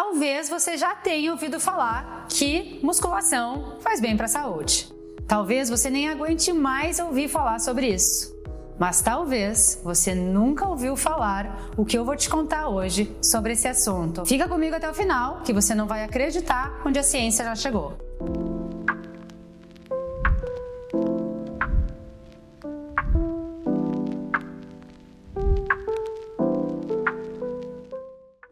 Talvez você já tenha ouvido falar que musculação faz bem para a saúde. Talvez você nem aguente mais ouvir falar sobre isso. Mas talvez você nunca ouviu falar o que eu vou te contar hoje sobre esse assunto. Fica comigo até o final, que você não vai acreditar onde a ciência já chegou.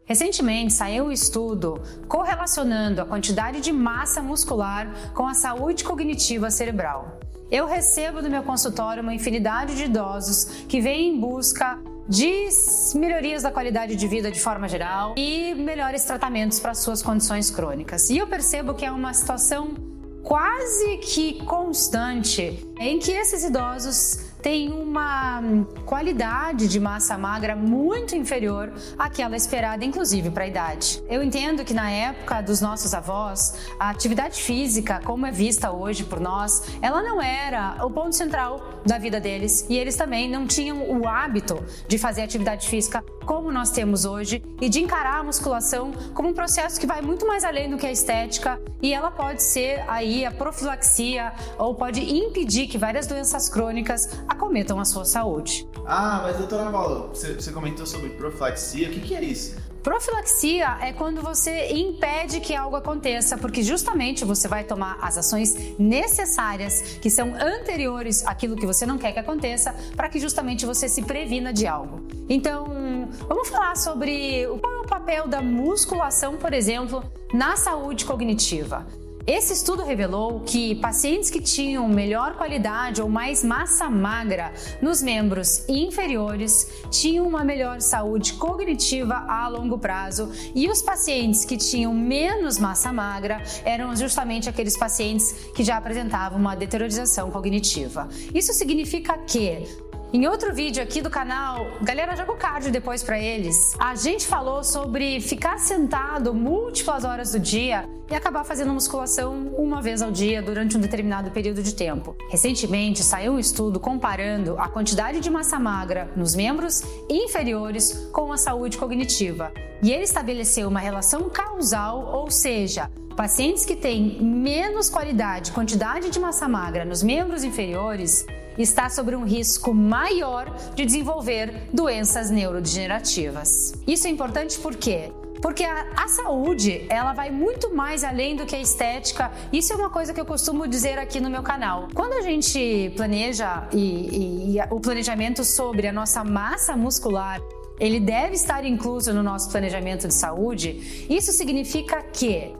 Recentemente saiu um estudo correlacionando a quantidade de massa muscular com a saúde cognitiva cerebral. Eu recebo no meu consultório uma infinidade de idosos que vêm em busca de melhorias da qualidade de vida de forma geral e melhores tratamentos para suas condições crônicas. E eu percebo que é uma situação quase que constante em que esses idosos têm uma qualidade de massa magra muito inferior àquela esperada, inclusive para a idade. Eu entendo que na época dos nossos avós, a atividade física, como é vista hoje por nós, ela não era o ponto central da vida deles e eles também não tinham o hábito de fazer atividade física como nós temos hoje e de encarar a musculação como um processo que vai muito mais além do que a estética e ela pode ser aí a profilaxia ou pode impedir que várias doenças crônicas acometam a sua saúde. Mas doutora Paula, você comentou sobre profilaxia, o que é isso? Profilaxia é quando você impede que algo aconteça, porque justamente você vai tomar as ações necessárias, que são anteriores àquilo que você não quer que aconteça, para que justamente você se previna de algo. Então, vamos falar sobre qual é o papel da musculação, por exemplo, na saúde cognitiva. Esse estudo revelou que pacientes que tinham melhor qualidade ou mais massa magra nos membros inferiores tinham uma melhor saúde cognitiva a longo prazo e os pacientes que tinham menos massa magra eram justamente aqueles pacientes que já apresentavam uma deteriorização cognitiva. Isso significa que em outro vídeo aqui do canal, galera, joga o card depois para eles. A gente falou sobre ficar sentado múltiplas horas do dia e acabar fazendo musculação uma vez ao dia durante um determinado período de tempo. Recentemente saiu um estudo comparando a quantidade de massa magra nos membros inferiores com a saúde cognitiva. E ele estabeleceu uma relação causal, ou seja, pacientes que têm menos quantidade de massa magra nos membros inferiores está sobre um risco maior de desenvolver doenças neurodegenerativas. Isso é importante por quê? Porque a saúde, ela vai muito mais além do que a estética. Isso é uma coisa que eu costumo dizer aqui no meu canal. Quando a gente planeja e o planejamento sobre a nossa massa muscular, ele deve estar incluso no nosso planejamento de saúde. Isso significa que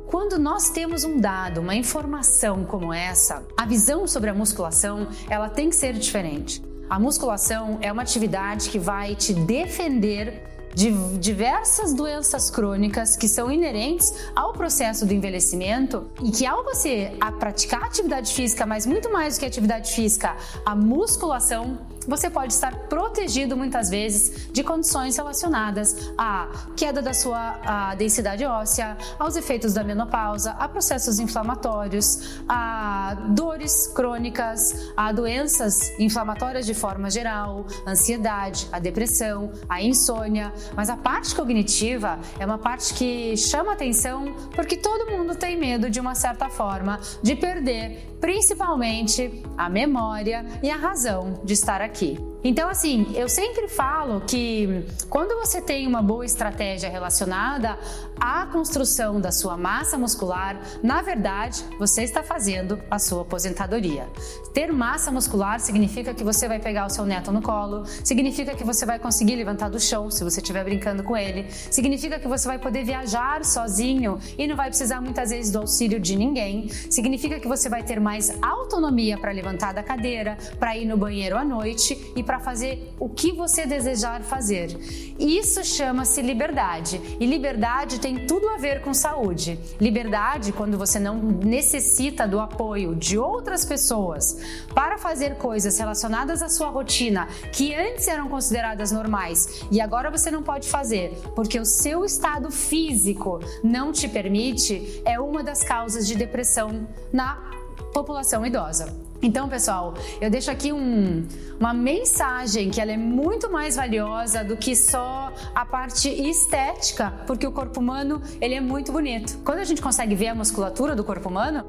quando nós temos um dado, uma informação como essa, a visão sobre a musculação, ela tem que ser diferente. A musculação é uma atividade que vai te defender de diversas doenças crônicas que são inerentes ao processo do envelhecimento e que ao você praticar atividade física, mas muito mais do que atividade física, a musculação, você pode estar protegido muitas vezes de condições relacionadas à queda da sua densidade óssea, aos efeitos da menopausa, a processos inflamatórios, a dores crônicas, a doenças inflamatórias de forma geral, a ansiedade, a depressão, a insônia. Mas a parte cognitiva é uma parte que chama atenção porque todo mundo tem medo de uma certa forma de perder principalmente a memória e a razão de estar aqui. Então, assim, eu sempre falo que quando você tem uma boa estratégia relacionada à construção da sua massa muscular, na verdade, você está fazendo a sua aposentadoria. Ter massa muscular significa que você vai pegar o seu neto no colo, significa que você vai conseguir levantar do chão se você estiver brincando com ele, significa que você vai poder viajar sozinho e não vai precisar muitas vezes do auxílio de ninguém, significa que você vai ter mais autonomia para levantar da cadeira, para ir no banheiro à noite e para fazer o que você desejar fazer. Isso chama-se liberdade. E liberdade tem tudo a ver com saúde. Liberdade quando você não necessita do apoio de outras pessoas para fazer coisas relacionadas à sua rotina que antes eram consideradas normais e agora você não pode fazer porque o seu estado físico não te permite, é uma das causas de depressão na população idosa. Então, pessoal, eu deixo aqui uma mensagem que ela é muito mais valiosa do que só a parte estética, porque o corpo humano, ele é muito bonito. Quando a gente consegue ver a musculatura do corpo humano,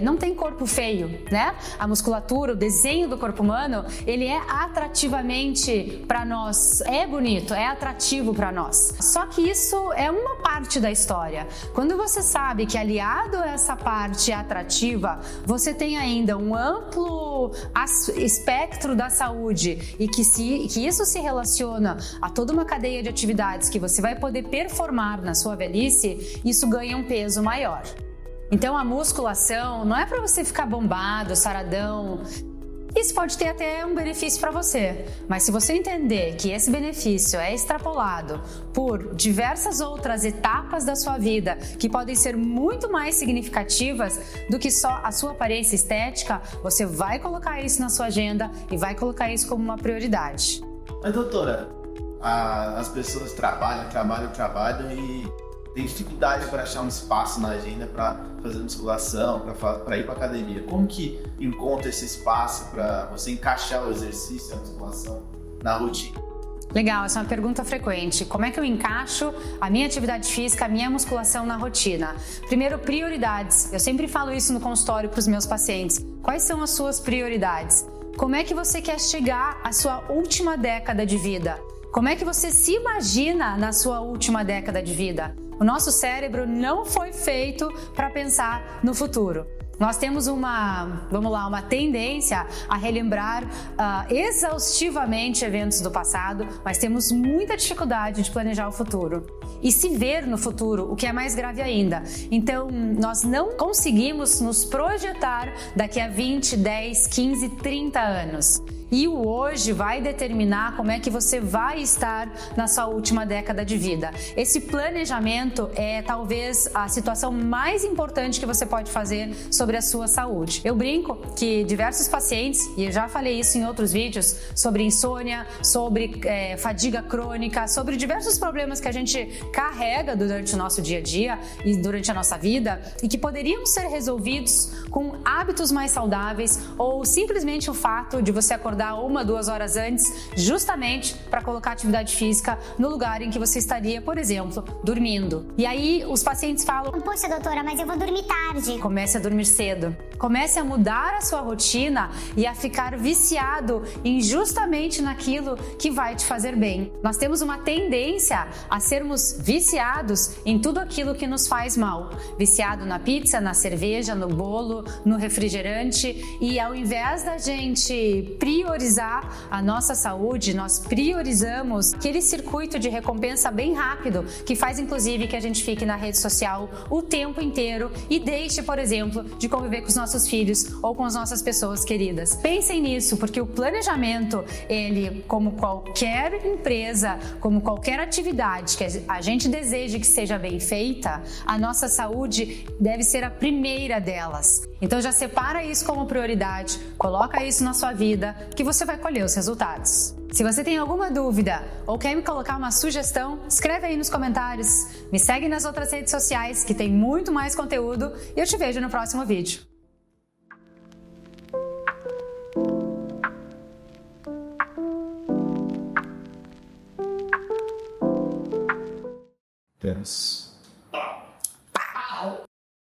não tem corpo feio, né? A musculatura, o desenho do corpo humano, ele é atrativamente para nós, é bonito, é atrativo para nós. Só que isso é uma parte da história. Quando você sabe que aliado a essa parte atrativa, você tem ainda um amplo espectro da saúde e que isso se relaciona a toda uma cadeia de atividades que você vai poder performar na sua velhice, isso ganha um peso maior. Então a musculação não é para você ficar bombado, saradão. Isso pode ter até um benefício para você, mas se você entender que esse benefício é extrapolado por diversas outras etapas da sua vida que podem ser muito mais significativas do que só a sua aparência estética, você vai colocar isso na sua agenda e vai colocar isso como uma prioridade. Mas doutora, as pessoas trabalham e tem dificuldade para achar um espaço na agenda para fazer musculação, para ir para academia. Como que encontra esse espaço para você encaixar o exercício, a musculação na rotina? Legal, essa é uma pergunta frequente. Como é que eu encaixo a minha atividade física, a minha musculação na rotina? Primeiro, prioridades. Eu sempre falo isso no consultório para os meus pacientes. Quais são as suas prioridades? Como é que você quer chegar à sua última década de vida? Como é que você se imagina na sua última década de vida? O nosso cérebro não foi feito para pensar no futuro. Nós temos uma tendência a relembrar exaustivamente eventos do passado, mas temos muita dificuldade de planejar o futuro e se ver no futuro, o que é mais grave ainda. Então, nós não conseguimos nos projetar daqui a 20, 10, 15, 30 anos. E o hoje vai determinar como é que você vai estar na sua última década de vida. Esse planejamento é talvez a situação mais importante que você pode fazer sobre a sua saúde. Eu brinco que diversos pacientes, e eu já falei isso em outros vídeos, sobre insônia, sobre fadiga crônica, sobre diversos problemas que a gente carrega durante o nosso dia a dia e durante a nossa vida e que poderiam ser resolvidos com hábitos mais saudáveis ou simplesmente o fato de você acordar 1, 2 horas antes, justamente para colocar atividade física no lugar em que você estaria, por exemplo, dormindo. E aí os pacientes falam: poxa, doutora, mas eu vou dormir tarde. Comece a dormir cedo. Comece a mudar a sua rotina e a ficar viciado em justamente naquilo que vai te fazer bem. Nós temos uma tendência a sermos viciados em tudo aquilo que nos faz mal. Viciado na pizza, na cerveja, no bolo, no refrigerante, e ao invés da gente priorizar a nossa saúde, nós priorizamos aquele circuito de recompensa bem rápido que faz inclusive que a gente fique na rede social o tempo inteiro e deixe, por exemplo, de conviver com os nossos filhos ou com as nossas pessoas queridas. Pensem nisso, porque o planejamento, ele, como qualquer empresa, como qualquer atividade que a gente deseja que seja bem feita, a nossa saúde deve ser a primeira delas. Então já separa isso como prioridade, coloca isso na sua vida, que você vai colher os resultados. Se você tem alguma dúvida ou quer me colocar uma sugestão, escreve aí nos comentários. Me segue nas outras redes sociais que tem muito mais conteúdo e eu te vejo no próximo vídeo. Temos.